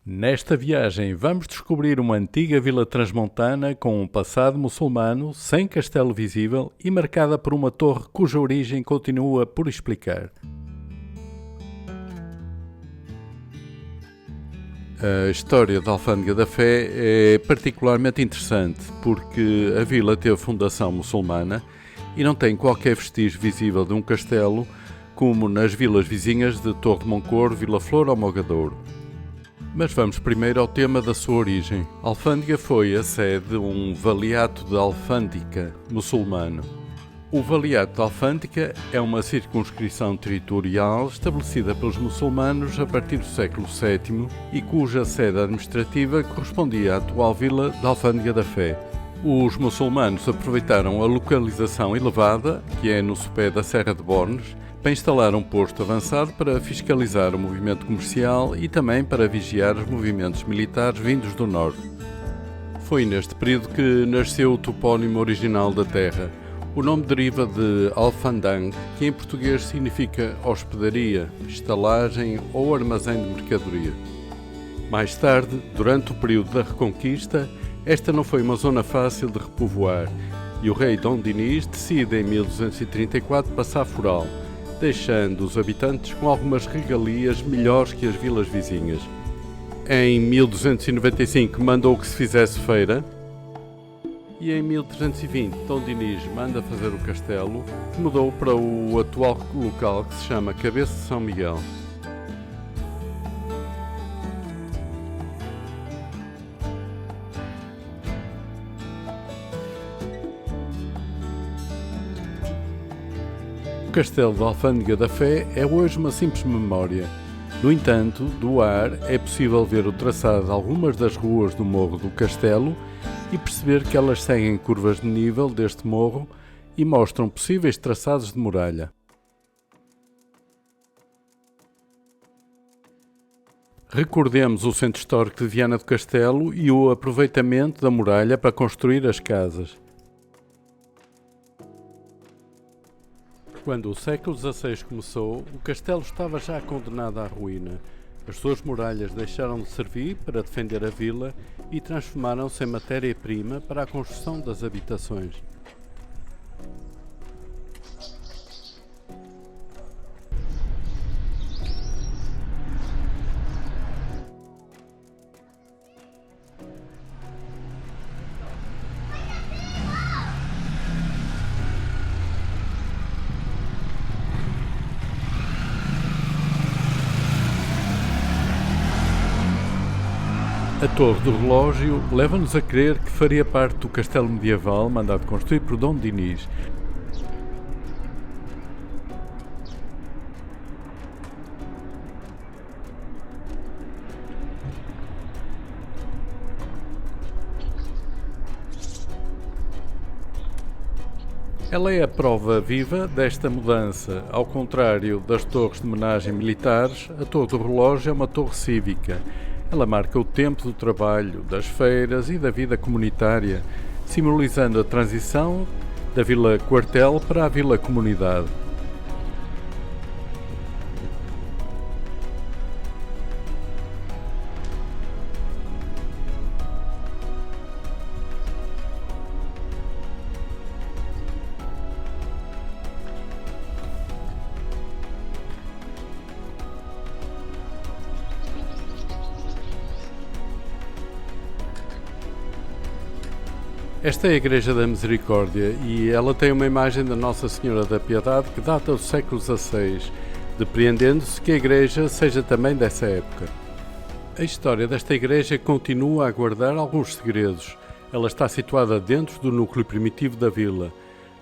Nesta viagem vamos descobrir uma antiga vila transmontana com um passado muçulmano, sem castelo visível e marcada por uma torre cuja origem continua por explicar. A história da Alfândega da Fé é particularmente interessante porque a vila teve fundação muçulmana e não tem qualquer vestígio visível de um castelo, como nas vilas vizinhas de Torre de Moncorvo, Vila Flor ou Mogadouro. Mas vamos primeiro ao tema da sua origem. Alfândega foi a sede de um valiato de Alfândica muçulmano. O valiato de Alfândica é uma circunscrição territorial estabelecida pelos muçulmanos a partir do século VII e cuja sede administrativa correspondia à atual vila de Alfândega da Fé. Os muçulmanos aproveitaram a localização elevada, que é no sopé da Serra de Bornes, para instalar um posto avançado para fiscalizar o movimento comercial e também para vigiar os movimentos militares vindos do norte. Foi neste período que nasceu o topónimo original da terra. O nome deriva de Alfandang, que em português significa hospedaria, estalagem ou armazém de mercadoria. Mais tarde, durante o período da Reconquista, esta não foi uma zona fácil de repovoar e o rei Dom Dinis decide em 1234 passar foral, deixando os habitantes com algumas regalias melhores que as vilas vizinhas. Em 1295 mandou que se fizesse feira e em 1320 Dom Dinis manda fazer o castelo, que mudou para o atual local que se chama Cabeça de São Miguel. O Castelo de Alfândega da Fé é hoje uma simples memória. No entanto, do ar é possível ver o traçado de algumas das ruas do Morro do Castelo e perceber que elas seguem curvas de nível deste morro e mostram possíveis traçados de muralha. Recordemos o centro histórico de Viana do Castelo e o aproveitamento da muralha para construir as casas. Quando o século XVI começou, o castelo estava já condenado à ruína. As suas muralhas deixaram de servir para defender a vila e transformaram-se em matéria-prima para a construção das habitações. A Torre do Relógio leva-nos a crer que faria parte do castelo medieval mandado construir por Dom Dinis. Ela é a prova viva desta mudança. Ao contrário das torres de homenagem militares, a Torre do Relógio é uma torre cívica. Ela marca o tempo do trabalho, das feiras e da vida comunitária, simbolizando a transição da Vila Quartel para a Vila Comunidade. Esta é a Igreja da Misericórdia e ela tem uma imagem da Nossa Senhora da Piedade que data do século XVI, depreendendo-se que a igreja seja também dessa época. A história desta igreja continua a guardar alguns segredos. Ela está situada dentro do núcleo primitivo da vila.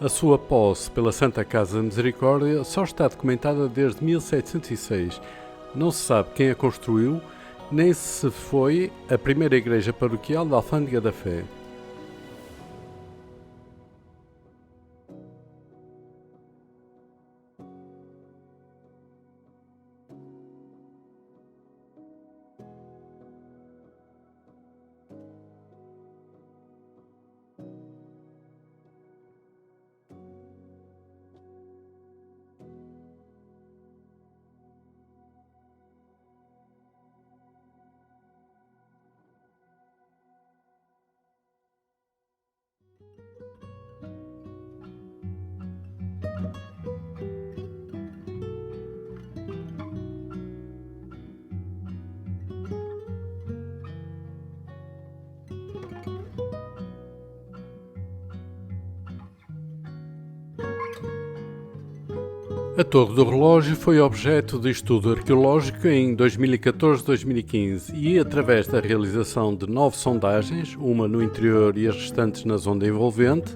A sua posse pela Santa Casa da Misericórdia só está documentada desde 1706. Não se sabe quem a construiu, nem se foi a primeira igreja paroquial da Alfândega da Fé. A Torre do Relógio foi objeto de estudo arqueológico em 2014-2015 e, através da realização de 9 sondagens, uma no interior e as restantes na zona envolvente,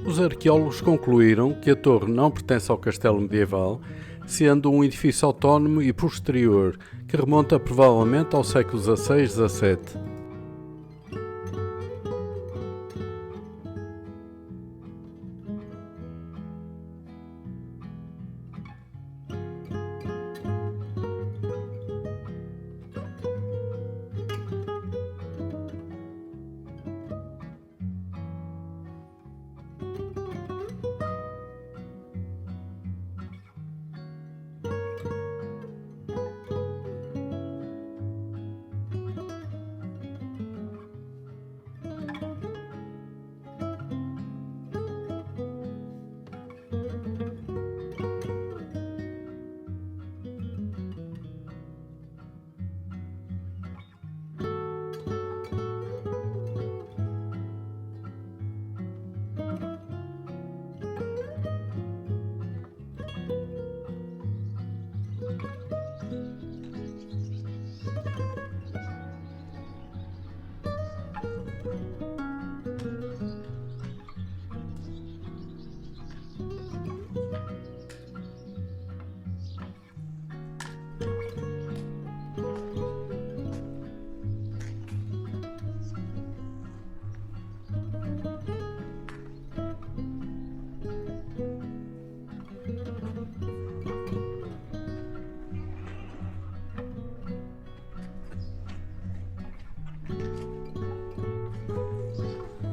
os arqueólogos concluíram que a torre não pertence ao castelo medieval, sendo um edifício autónomo e posterior, que remonta provavelmente ao século XVI-XVII.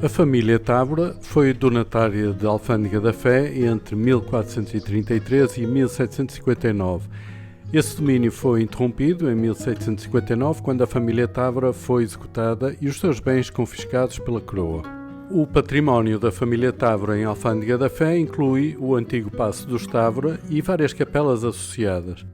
A família Távora foi donatária de Alfândega da Fé entre 1433 e 1759. Esse domínio foi interrompido em 1759, quando a família Távora foi executada e os seus bens confiscados pela coroa. O património da família Távora em Alfândega da Fé inclui o antigo Paço dos Távora e várias capelas associadas.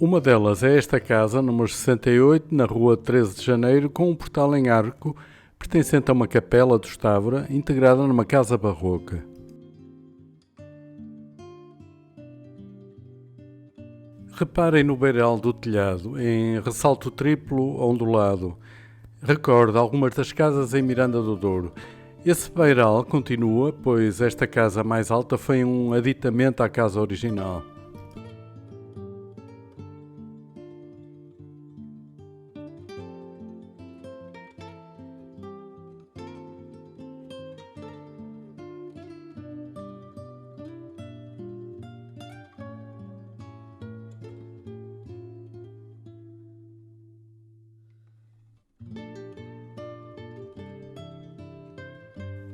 Uma delas é esta casa, número 68, na rua 13 de Janeiro, com um portal em arco, pertencente a uma capela dos Távora, integrada numa casa barroca. Reparem no beiral do telhado, em ressalto triplo ondulado. Recorda algumas das casas em Miranda do Douro. Esse beiral continua, pois esta casa mais alta foi um aditamento à casa original.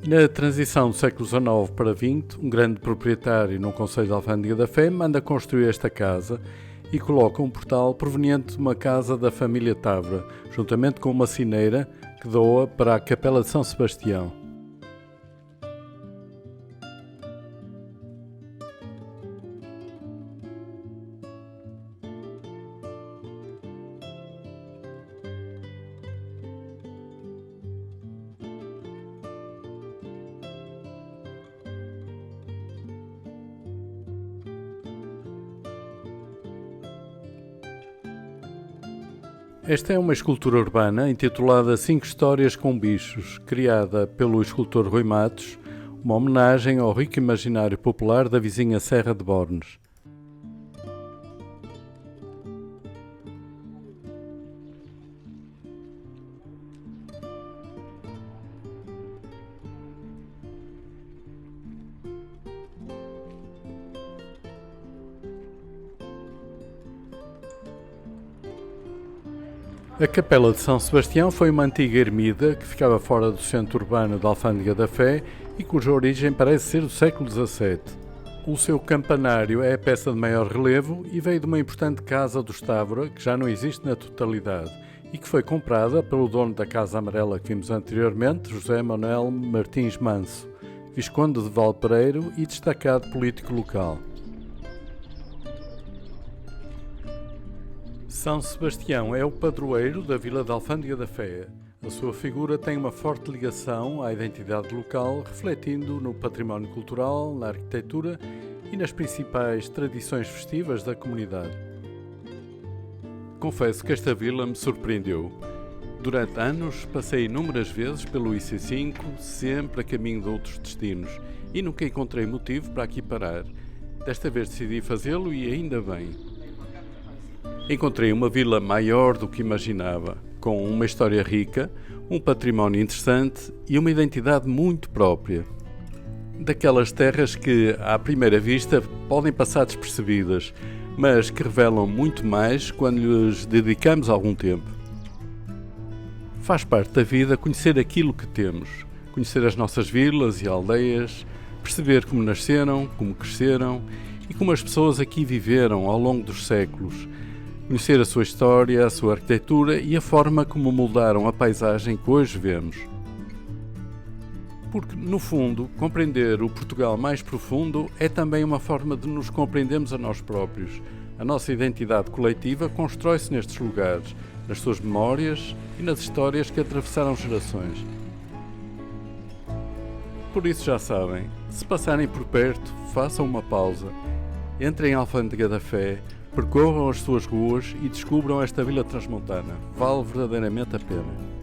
Na transição do século XIX para XX, um grande proprietário no concelho de Alfândega da Fé manda construir esta casa e coloca um portal proveniente de uma casa da família Távora, juntamente com uma sineira que doa para a Capela de São Sebastião. Esta é uma escultura urbana intitulada 5 Histórias com Bichos, criada pelo escultor Rui Matos, uma homenagem ao rico imaginário popular da vizinha Serra de Bornes. A Capela de São Sebastião foi uma antiga ermida que ficava fora do centro urbano de Alfândega da Fé e cuja origem parece ser do século XVII. O seu campanário é a peça de maior relevo e veio de uma importante casa dos Távora, que já não existe na totalidade, e que foi comprada pelo dono da Casa Amarela que vimos anteriormente, José Manuel Martins Manso. Visconde de Valpereiro e destacado político local. São Sebastião é o padroeiro da vila de Alfândega da Fé. A sua figura tem uma forte ligação à identidade local, refletindo no património cultural, na arquitetura e nas principais tradições festivas da comunidade. Confesso que esta vila me surpreendeu. Durante anos passei inúmeras vezes pelo IC5, sempre a caminho de outros destinos, e nunca encontrei motivo para aqui parar. Desta vez decidi fazê-lo e ainda bem. Encontrei uma vila maior do que imaginava, com uma história rica, um património interessante e uma identidade muito própria. Daquelas terras que, à primeira vista, podem passar despercebidas, mas que revelam muito mais quando lhes dedicamos algum tempo. Faz parte da vida conhecer aquilo que temos, conhecer as nossas vilas e aldeias, perceber como nasceram, como cresceram e como as pessoas aqui viveram ao longo dos séculos, conhecer a sua história, a sua arquitetura e a forma como moldaram a paisagem que hoje vemos. Porque, no fundo, compreender o Portugal mais profundo é também uma forma de nos compreendermos a nós próprios. A nossa identidade coletiva constrói-se nestes lugares, nas suas memórias e nas histórias que atravessaram gerações. Por isso já sabem, se passarem por perto, façam uma pausa, entrem em Alfândega da Fé, percorram as suas ruas e descubram esta vila transmontana. Vale verdadeiramente a pena.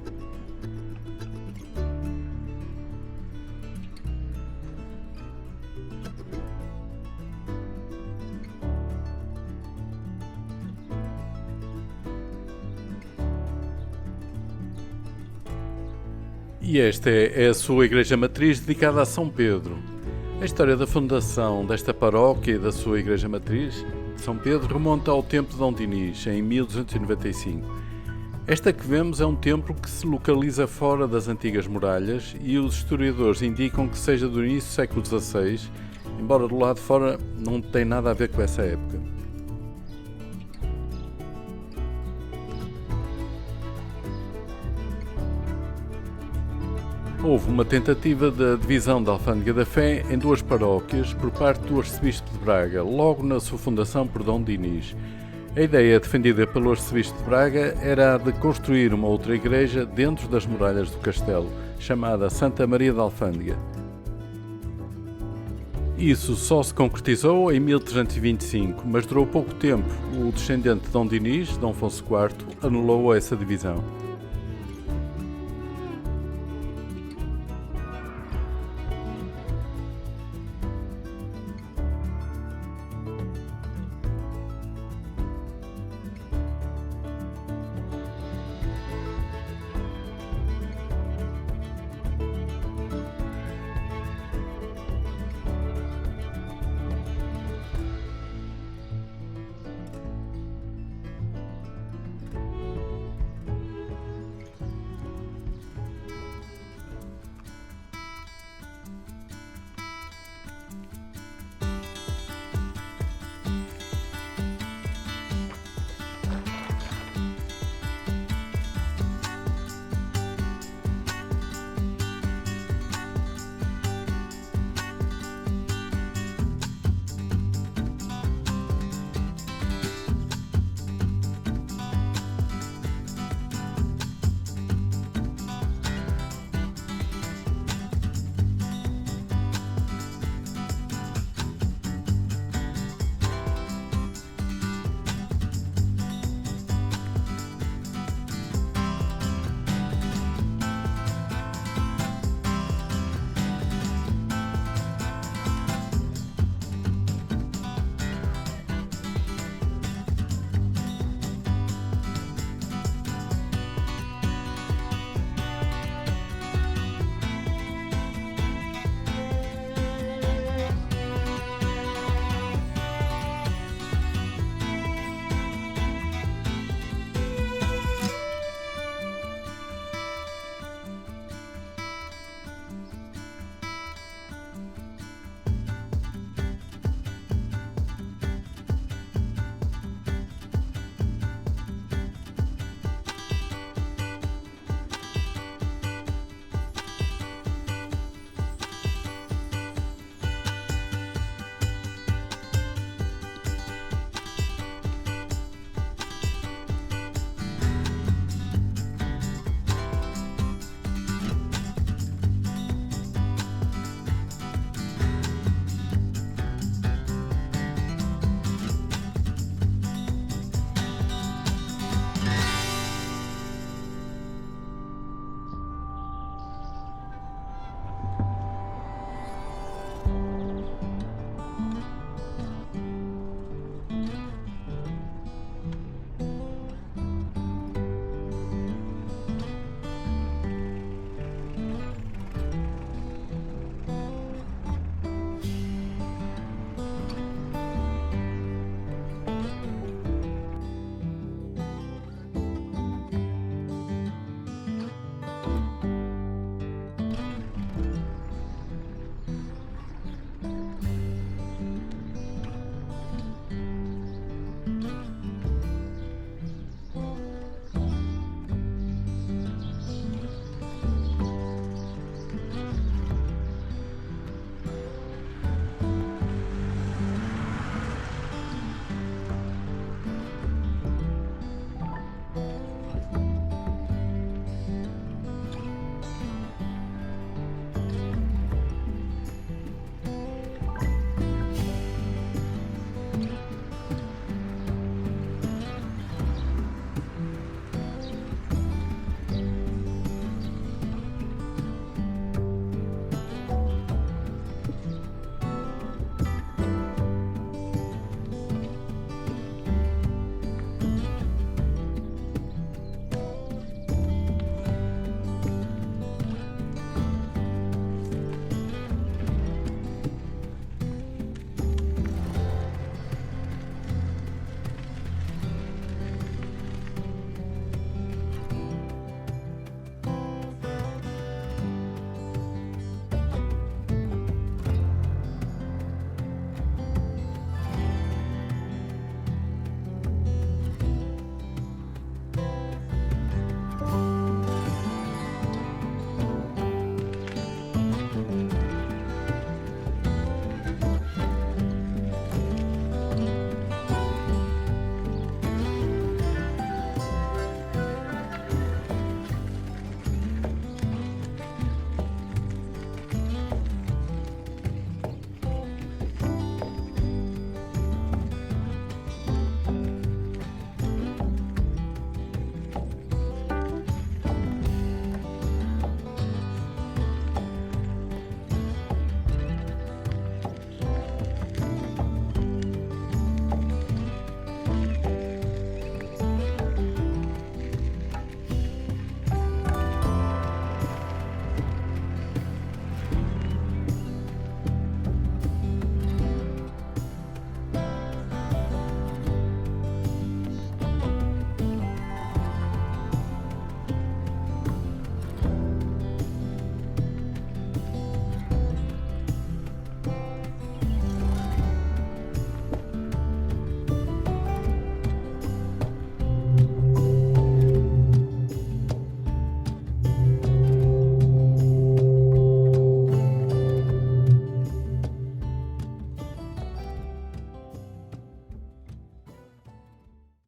E esta é a sua igreja matriz dedicada a São Pedro. A história da fundação desta paróquia e da sua igreja matriz São Pedro remonta ao tempo de Dom Dinis, em 1295. Esta que vemos é um templo que se localiza fora das antigas muralhas e os historiadores indicam que seja do início do século XVI, embora do lado de fora não tem nada a ver com essa época. Houve uma tentativa da divisão da Alfândega da Fé em duas paróquias por parte do arcebispo de Braga, logo na sua fundação por Dom Dinis. A ideia defendida pelo arcebispo de Braga era a de construir uma outra igreja dentro das muralhas do castelo, chamada Santa Maria da Alfândega. Isso só se concretizou em 1325, mas durou pouco tempo. O descendente de Dom Dinis, Dom Afonso IV, anulou essa divisão.